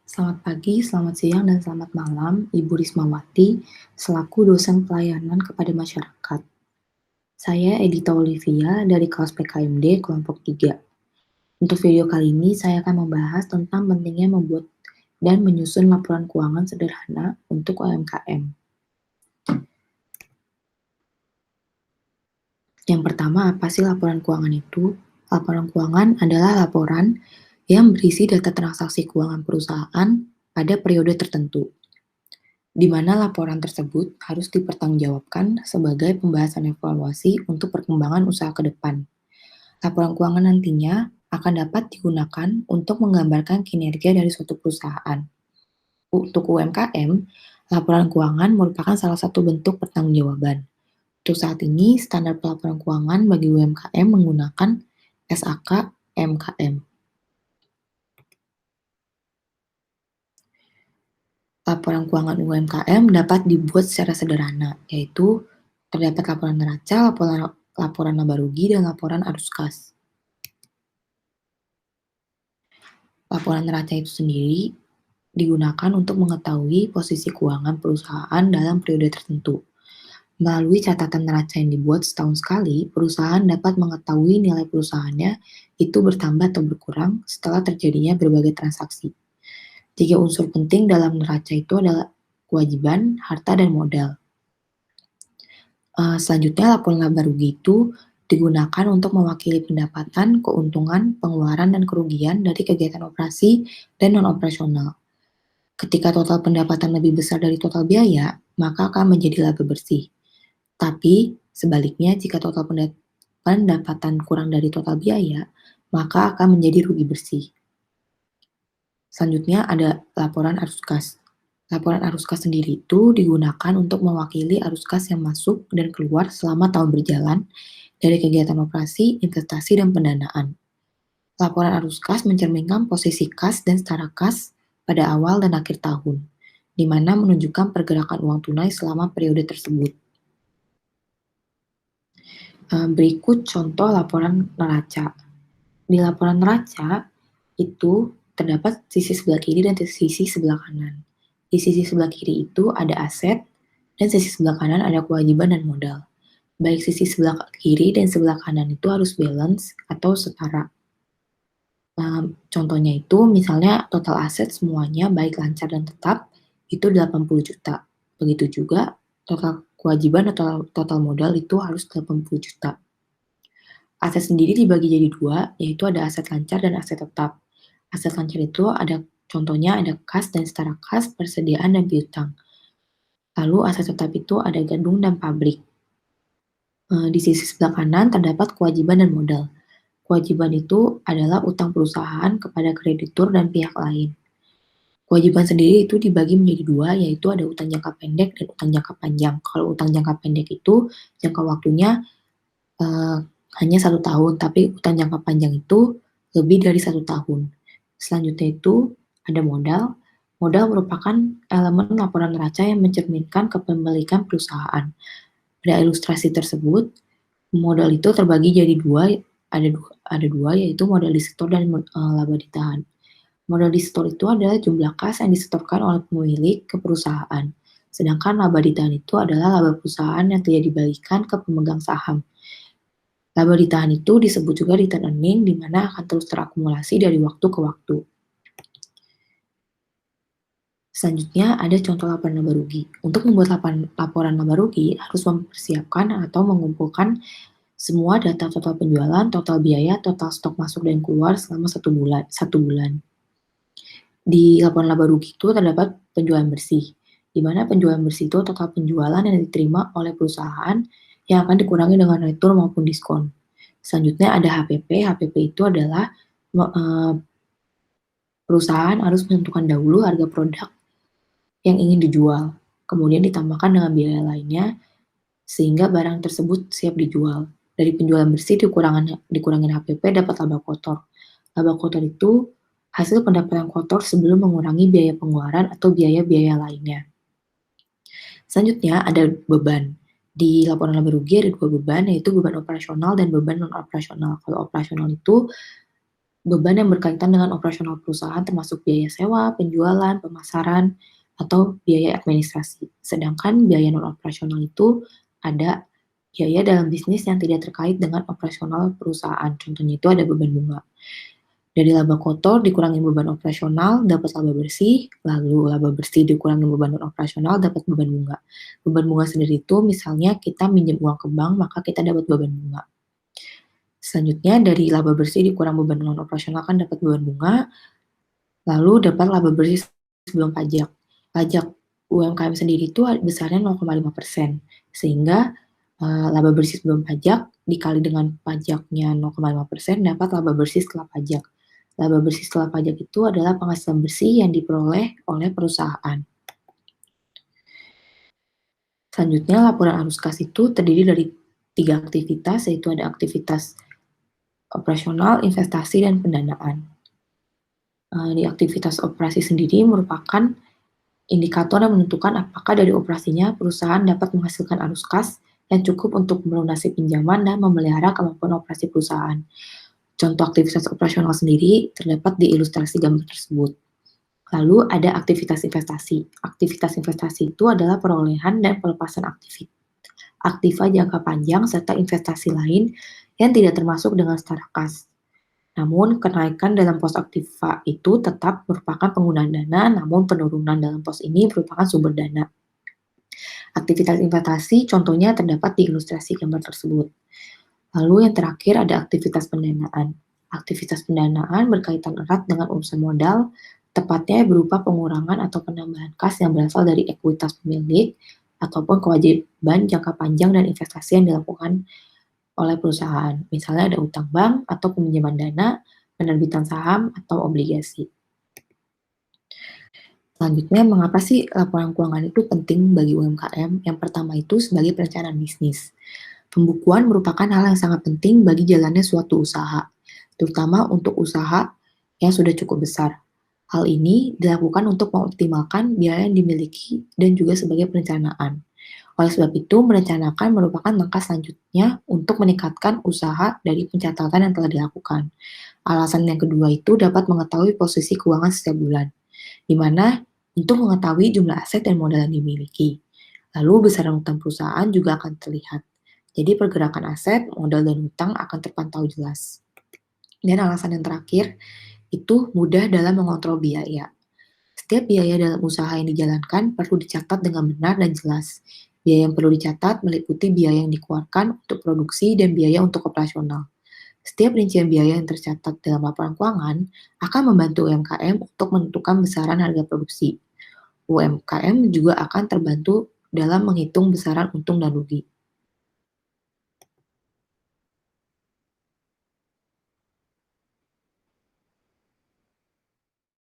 Selamat pagi, selamat siang, dan selamat malam, Ibu Rismawati, selaku dosen pelayanan kepada masyarakat. Saya Edita Olivia dari kelas PKMD kelompok 3. Untuk video kali ini, saya akan membahas tentang pentingnya membuat dan menyusun laporan keuangan sederhana untuk UMKM. Yang pertama, apa sih laporan keuangan itu? Laporan keuangan adalah laporan yang berisi data transaksi keuangan perusahaan pada periode tertentu, di mana laporan tersebut harus dipertanggungjawabkan sebagai pembahasan evaluasi untuk perkembangan usaha ke depan. Laporan keuangan nantinya akan dapat digunakan untuk menggambarkan kinerja dari suatu perusahaan. Untuk UMKM, laporan keuangan merupakan salah satu bentuk pertanggungjawaban. Untuk saat ini, standar pelaporan keuangan bagi UMKM menggunakan SAK MKM. Laporan keuangan UMKM dapat dibuat secara sederhana, yaitu terdapat laporan neraca, laporan laba rugi, dan laporan arus kas. Laporan neraca itu sendiri digunakan untuk mengetahui posisi keuangan perusahaan dalam periode tertentu. Melalui catatan neraca yang dibuat setahun sekali, perusahaan dapat mengetahui nilai perusahaannya itu bertambah atau berkurang setelah terjadinya berbagai transaksi. 3 unsur penting dalam neraca itu adalah kewajiban, harta, dan modal. Selanjutnya, laporan laba rugi itu digunakan untuk mewakili pendapatan, keuntungan, pengeluaran, dan kerugian dari kegiatan operasi dan non-operasional. Ketika total pendapatan lebih besar dari total biaya, maka akan menjadi laba bersih. Tapi, sebaliknya jika total pendapatan kurang dari total biaya, maka akan menjadi rugi bersih. Selanjutnya ada laporan arus kas. Laporan arus kas sendiri itu digunakan untuk mewakili arus kas yang masuk dan keluar selama tahun berjalan dari kegiatan operasi, investasi, dan pendanaan. Laporan arus kas mencerminkan posisi kas dan setara kas pada awal dan akhir tahun, di mana menunjukkan pergerakan uang tunai selama periode tersebut. Berikut contoh laporan neraca. Di laporan neraca itu terdapat sisi sebelah kiri dan sisi sebelah kanan. Di sisi sebelah kiri itu ada aset, dan sisi sebelah kanan ada kewajiban dan modal. Baik sisi sebelah kiri dan sebelah kanan itu harus balance atau setara. Contohnya itu misalnya total aset semuanya baik lancar dan tetap itu 80 juta. Begitu juga total kewajiban atau total modal itu harus 80 juta. Aset sendiri dibagi jadi dua, yaitu ada aset lancar dan aset tetap. Aset lancar itu ada contohnya ada kas dan setara kas, persediaan, dan piutang. Lalu aset tetap itu ada gedung dan pabrik. Di sisi sebelah kanan terdapat kewajiban dan modal. Kewajiban itu adalah utang perusahaan kepada kreditur dan pihak lain. Kewajiban sendiri itu dibagi menjadi dua, yaitu ada utang jangka pendek dan utang jangka panjang. Kalau utang jangka pendek itu jangka waktunya hanya 1 tahun, tapi utang jangka panjang itu lebih dari 1 tahun. Selanjutnya itu ada modal. Modal merupakan elemen laporan neraca yang mencerminkan kepemilikan perusahaan. Pada ilustrasi tersebut, modal itu terbagi jadi dua, ada dua yaitu modal disetor dan laba ditahan. Modal disetor itu adalah jumlah kas yang disetorkan oleh pemilik ke perusahaan. Sedangkan laba ditahan itu adalah laba perusahaan yang tidak dibalikan ke pemegang saham. Laba ditahan itu disebut juga return earning, di mana akan terus terakumulasi dari waktu ke waktu. Selanjutnya ada contoh laporan laba rugi. Untuk membuat laporan laba rugi harus mempersiapkan atau mengumpulkan semua data total penjualan, total biaya, total stok masuk dan keluar selama 1 bulan. Di laporan laba rugi itu terdapat penjualan bersih, di mana penjualan bersih itu total penjualan yang diterima oleh perusahaan yang akan dikurangi dengan retur maupun diskon. Selanjutnya ada HPP. HPP itu adalah perusahaan harus menentukan dahulu harga produk yang ingin dijual, kemudian ditambahkan dengan biaya lainnya sehingga barang tersebut siap dijual. Dari penjualan bersih dikurangin HPP dapat laba kotor. Laba kotor itu hasil pendapatan kotor sebelum mengurangi biaya pengeluaran atau biaya-biaya lainnya. Selanjutnya ada beban. Di laporan laba rugi ada 2 beban, yaitu beban operasional dan beban non-operasional. Kalau operasional itu beban yang berkaitan dengan operasional perusahaan termasuk biaya sewa, penjualan, pemasaran, atau biaya administrasi. Sedangkan biaya non-operasional itu ada biaya dalam bisnis yang tidak terkait dengan operasional perusahaan. Contohnya itu ada beban bunga. Dari laba kotor dikurangi beban operasional, dapat laba bersih, lalu laba bersih dikurangi beban non-operasional, dapat beban bunga. Beban bunga sendiri itu misalnya kita minjem uang ke bank, maka kita dapat beban bunga. Selanjutnya dari laba bersih dikurang beban non-operasional kan dapat beban bunga, lalu dapat laba bersih sebelum pajak. Pajak UMKM sendiri itu besarnya 0,5%, sehingga laba bersih sebelum pajak dikali dengan pajaknya 0,5% dapat laba bersih setelah pajak. Laba bersih setelah pajak itu adalah penghasilan bersih yang diperoleh oleh perusahaan. Selanjutnya, laporan arus kas itu terdiri dari 3 aktivitas, yaitu ada aktivitas operasional, investasi, dan pendanaan. Di aktivitas operasi sendiri merupakan indikator yang menentukan apakah dari operasinya perusahaan dapat menghasilkan arus kas yang cukup untuk melunasi pinjaman dan memelihara kemampuan operasi perusahaan. Contoh aktivitas operasional sendiri terdapat di ilustrasi gambar tersebut. Lalu ada aktivitas investasi. Aktivitas investasi itu adalah perolehan dan pelepasan aktiva jangka panjang serta investasi lain yang tidak termasuk dengan setara kas. Namun, kenaikan dalam pos aktiva itu tetap merupakan penggunaan dana, namun penurunan dalam pos ini merupakan sumber dana. Aktivitas investasi contohnya terdapat di ilustrasi gambar tersebut. Lalu yang terakhir ada aktivitas pendanaan. Aktivitas pendanaan berkaitan erat dengan urusan modal, tepatnya berupa pengurangan atau penambahan kas yang berasal dari ekuitas pemilik, ataupun kewajiban jangka panjang dan investasi yang dilakukan oleh perusahaan. Misalnya ada utang bank atau peminjaman dana, penerbitan saham, atau obligasi. Selanjutnya, mengapa sih laporan keuangan itu penting bagi UMKM? Yang pertama itu sebagai perencanaan bisnis. Pembukuan merupakan hal yang sangat penting bagi jalannya suatu usaha, terutama untuk usaha yang sudah cukup besar. Hal ini dilakukan untuk mengoptimalkan biaya yang dimiliki dan juga sebagai perencanaan. Oleh sebab itu, merencanakan merupakan langkah selanjutnya untuk meningkatkan usaha dari pencatatan yang telah dilakukan. Alasan yang kedua itu dapat mengetahui posisi keuangan setiap bulan, di mana untuk mengetahui jumlah aset dan modal yang dimiliki. Lalu besaran utang perusahaan juga akan terlihat. Jadi pergerakan aset, modal, dan utang akan terpantau jelas. Dan alasan yang terakhir, itu mudah dalam mengontrol biaya. Setiap biaya dalam usaha yang dijalankan perlu dicatat dengan benar dan jelas. Biaya yang perlu dicatat meliputi biaya yang dikeluarkan untuk produksi dan biaya untuk operasional. Setiap rincian biaya yang tercatat dalam laporan keuangan akan membantu UMKM untuk menentukan besaran harga produksi. UMKM juga akan terbantu dalam menghitung besaran untung dan rugi.